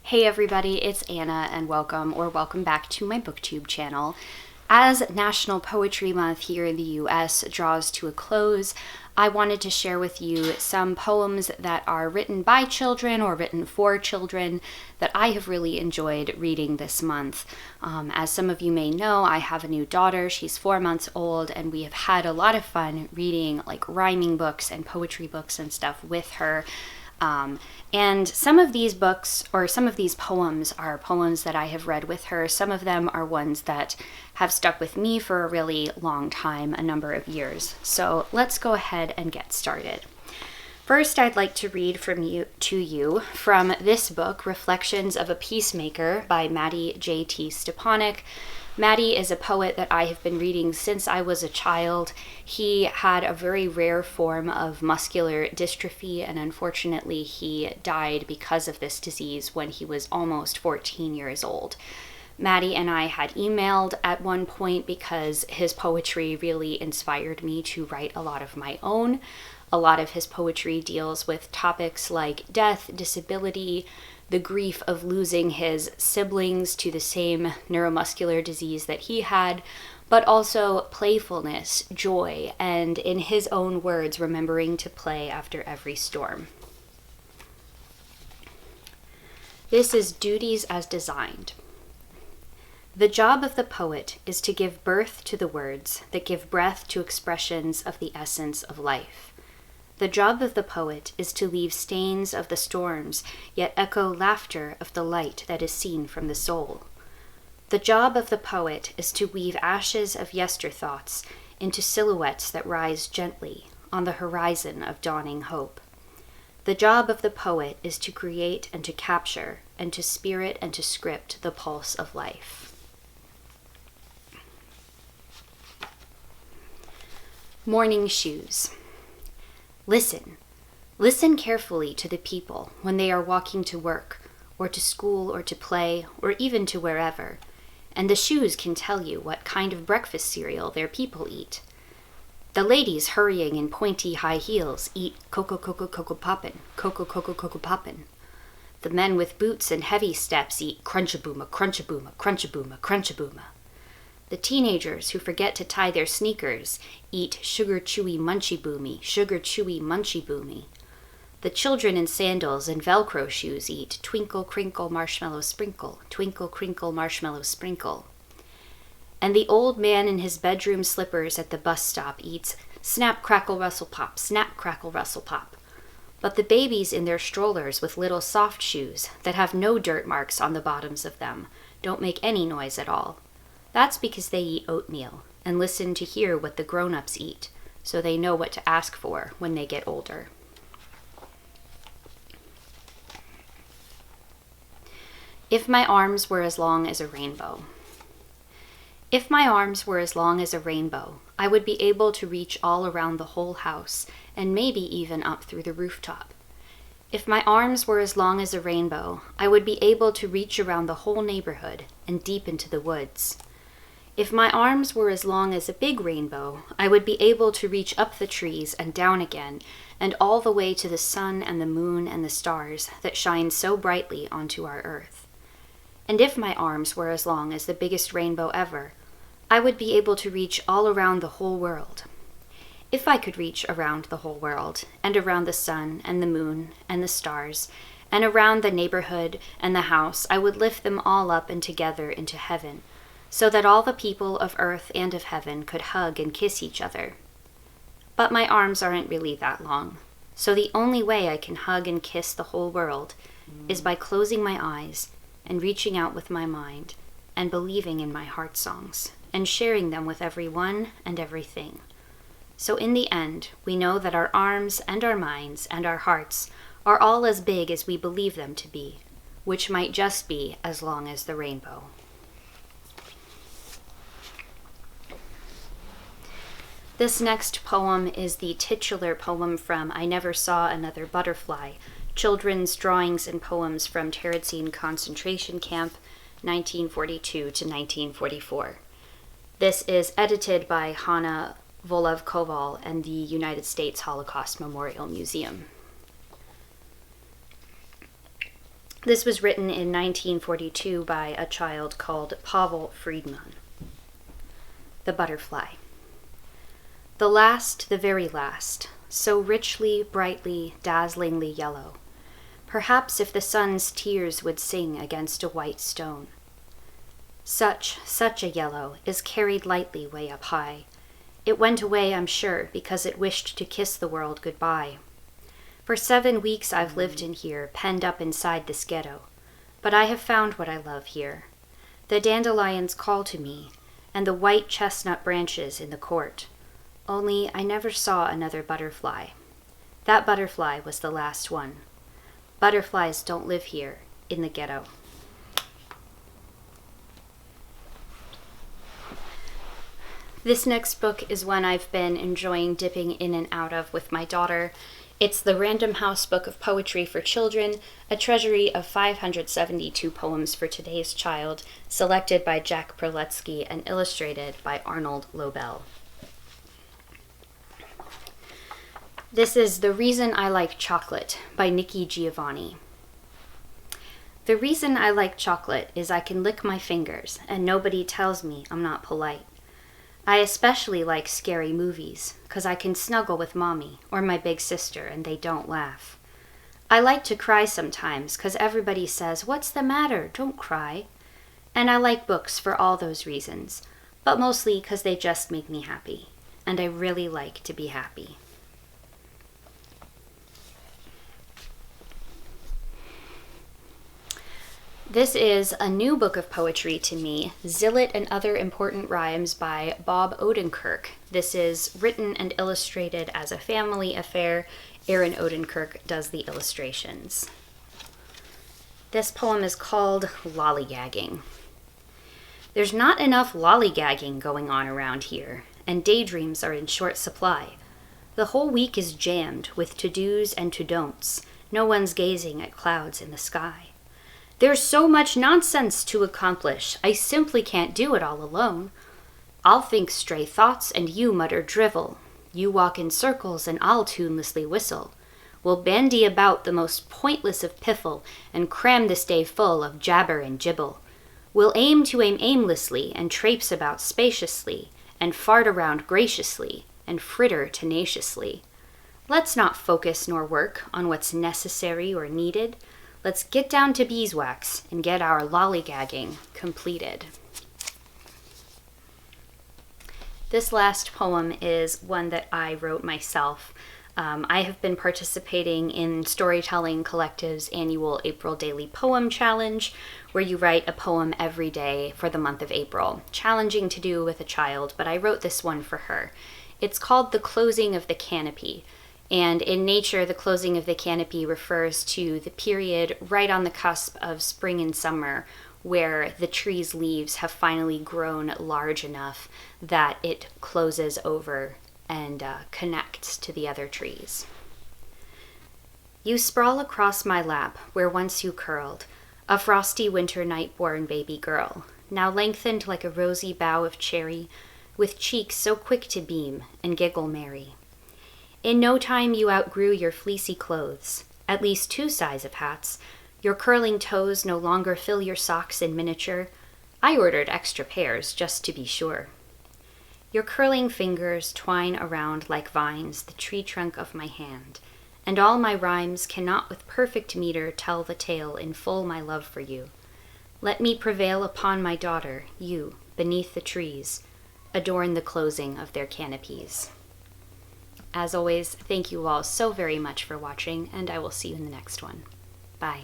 Hey everybody, it's Anna and welcome back to my booktube channel. As National Poetry Month here in the US draws to a close, I wanted to share with you some poems that are written by children or written for children that I have really enjoyed reading this month. As some of you may know, I have a new daughter. She's 4 months old, and we have had a lot of fun reading like rhyming books and poetry books and stuff with her. And some of these books, or some of these poems, are poems that I have read with her. Some of them are ones that have stuck with me for a really long time, a number of years. So let's go ahead and get started. First, I'd like to read to you from this book, Reflections of a Peacemaker by Maddie J.T. Stepanek. Maddie is a poet that I have been reading since I was a child. He had a very rare form of muscular dystrophy, and unfortunately he died because of this disease when he was almost 14 years old. Maddie and I had emailed at one point because his poetry really inspired me to write a lot of my own. A lot of his poetry deals with topics like death, disability, the grief of losing his siblings to the same neuromuscular disease that he had, but also playfulness, joy, and in his own words, remembering to play after every storm. This is Duties as Designed. The job of the poet is to give birth to the words that give breath to expressions of the essence of life. The job of the poet is to leave stains of the storms, yet echo laughter of the light that is seen from the soul. The job of the poet is to weave ashes of yesterthoughts into silhouettes that rise gently on the horizon of dawning hope. The job of the poet is to create and to capture and to spirit and to script the pulse of life. Morning Shoes. Listen carefully to the people when they are walking to work, or to school, or to play, or even to wherever, and the shoes can tell you what kind of breakfast cereal their people eat. The ladies hurrying in pointy high heels eat cocoa poppin', cocoa poppin'. The men with boots and heavy steps eat crunchabooma, crunchabooma, crunchabooma, crunchabooma. The teenagers who forget to tie their sneakers eat sugar chewy munchy boomy, sugar chewy munchy boomy. The children in sandals and Velcro shoes eat twinkle crinkle marshmallow sprinkle, twinkle crinkle marshmallow sprinkle. And the old man in his bedroom slippers at the bus stop eats snap crackle rustle pop, snap crackle rustle pop. But the babies in their strollers with little soft shoes that have no dirt marks on the bottoms of them don't make any noise at all. That's because they eat oatmeal and listen to hear what the grown-ups eat, so they know what to ask for when they get older. If my arms were as long as a rainbow. If my arms were as long as a rainbow, I would be able to reach all around the whole house and maybe even up through the rooftop. If my arms were as long as a rainbow, I would be able to reach around the whole neighborhood and deep into the woods. If my arms were as long as a big rainbow, I would be able to reach up the trees and down again, and all the way to the sun and the moon and the stars that shine so brightly onto our earth. And if my arms were as long as the biggest rainbow ever, I would be able to reach all around the whole world. If I could reach around the whole world, and around the sun and the moon and the stars, and around the neighborhood and the house, I would lift them all up and together into heaven, so that all the people of earth and of heaven could hug and kiss each other. But my arms aren't really that long, so the only way I can hug and kiss the whole world is by closing my eyes and reaching out with my mind and believing in my heart songs and sharing them with everyone and everything. So in the end, we know that our arms and our minds and our hearts are all as big as we believe them to be, which might just be as long as the rainbow. This next poem is the titular poem from I Never Saw Another Butterfly, Children's Drawings and Poems from Terezin Concentration Camp, 1942 to 1944. This is edited by Hanna Volov-Koval and the United States Holocaust Memorial Museum. This was written in 1942 by a child called Pavel Friedman. The Butterfly. The last, the very last, so richly, brightly, dazzlingly yellow. Perhaps if the sun's tears would sing against a white stone. Such a yellow is carried lightly way up high. It went away, I'm sure, because it wished to kiss the world goodbye. For 7 weeks I've lived in here, penned up inside this ghetto. But I have found what I love here. The dandelions call to me, and the white chestnut branches in the court. Only I never saw another butterfly. That butterfly was the last one. Butterflies don't live here in the ghetto. This next book is one I've been enjoying dipping in and out of with my daughter. It's the Random House Book of Poetry for Children, a treasury of 572 poems for today's child, selected by Jack Perletsky and illustrated by Arnold Lobel. This is The Reason I Like Chocolate by Nikki Giovanni. The reason I like chocolate is I can lick my fingers and nobody tells me I'm not polite. I especially like scary movies, 'cause I can snuggle with mommy or my big sister and they don't laugh. I like to cry sometimes, 'cause everybody says, "What's the matter? Don't cry." And I like books for all those reasons, but mostly 'cause they just make me happy, and I really like to be happy. This is a new book of poetry to me, Zillet and Other Important Rhymes by Bob Odenkirk. This is written and illustrated as a family affair. Aaron Odenkirk does the illustrations. This poem is called Lollygagging. There's not enough lollygagging going on around here, and daydreams are in short supply. The whole week is jammed with to-dos and to-don'ts. No one's gazing at clouds in the sky. There's so much nonsense to accomplish, I simply can't do it all alone. I'll think stray thoughts and you mutter drivel. You walk in circles and I'll tunelessly whistle. We'll bandy about the most pointless of piffle and cram this day full of jabber and gibble. We'll aim to aim aimlessly and traipse about spaciously and fart around graciously and fritter tenaciously. Let's not focus nor work on what's necessary or needed. Let's get down to beeswax and get our lollygagging completed. This last poem is one that I wrote myself. I have been participating in Storytelling Collective's annual April Daily Poem Challenge, where you write a poem every day for the month of April. Challenging to do with a child, but I wrote this one for her. It's called The Closing of the Canopy. And in nature, the closing of the canopy refers to the period right on the cusp of spring and summer where the tree's leaves have finally grown large enough that it closes over and connects to the other trees. You sprawl across my lap where once you curled, a frosty winter night-born baby girl, now lengthened like a rosy bough of cherry, with cheeks so quick to beam and giggle merry. In no time you outgrew your fleecy clothes, at least 2 size of hats. Your curling toes no longer fill your socks in miniature. I ordered extra pairs just to be sure. Your curling fingers twine around like vines the tree trunk of my hand, and all my rhymes cannot with perfect meter tell the tale in full my love for you. Let me prevail upon my daughter, you, beneath the trees, adorn the closing of their canopies. As always, thank you all so very much for watching, and I will see you in the next one. Bye.